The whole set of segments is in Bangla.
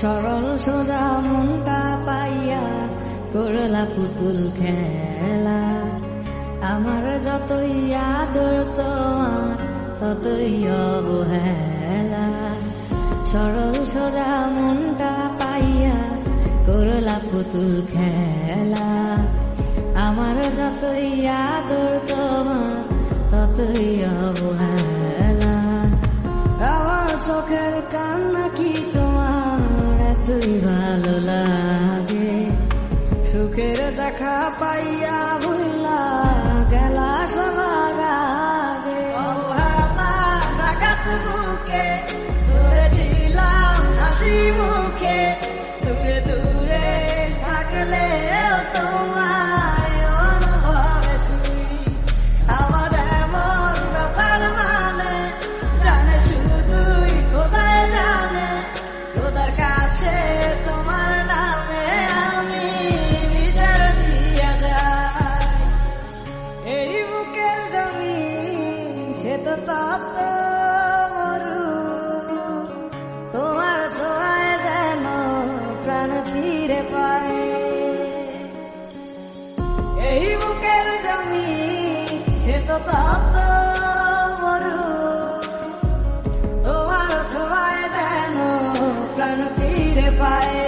সরল সোজা মনটা পাইয়া করলা পুতুল খেলা। আমার যতই আদর তোমার ততই অবহেলা। সরল সোজা মনটা পাইয়া করলা পুতুল খেলা। আমার যতই আদর তোমার ততই অবহেলা। আমার চোখের কান্না কি তোমার এতই ভালো লাগে? সুখের দেখা পাইয়া ভুলা গেলা সবার আগে। ডাকাত বুকে ধরেছিলাম হাসি মুখে, দূরে দূরে থাকলে তোমায় অনুভবে ছুঁই। আমার এমন ব্যাপার মানে জানে শুধুই খোদাই জানে। খোদার কাছে তোমার নামে আমি বিচার দিয়া যাই। এই বুকের জমি সে তো তপ্ত মরু, তোমার ছোঁয়ায় যেন প্রাণ ফিরে পায়। এই বুকের জমি সে তো তপ্ত মরু, তোমার ছোঁয়ায় যেন প্রাণ ফিরে পায়।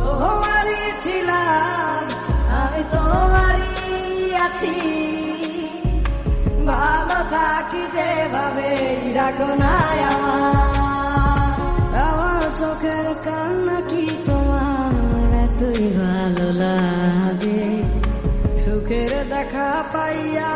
তোমারই ছিলাম আমি, তোমারই আছি। ভালো থাকি যেভাবে রাখো না আমার চোখের কান্না কি তোমার এতই ভালো লাগে? সুখের দেখা পাইয়া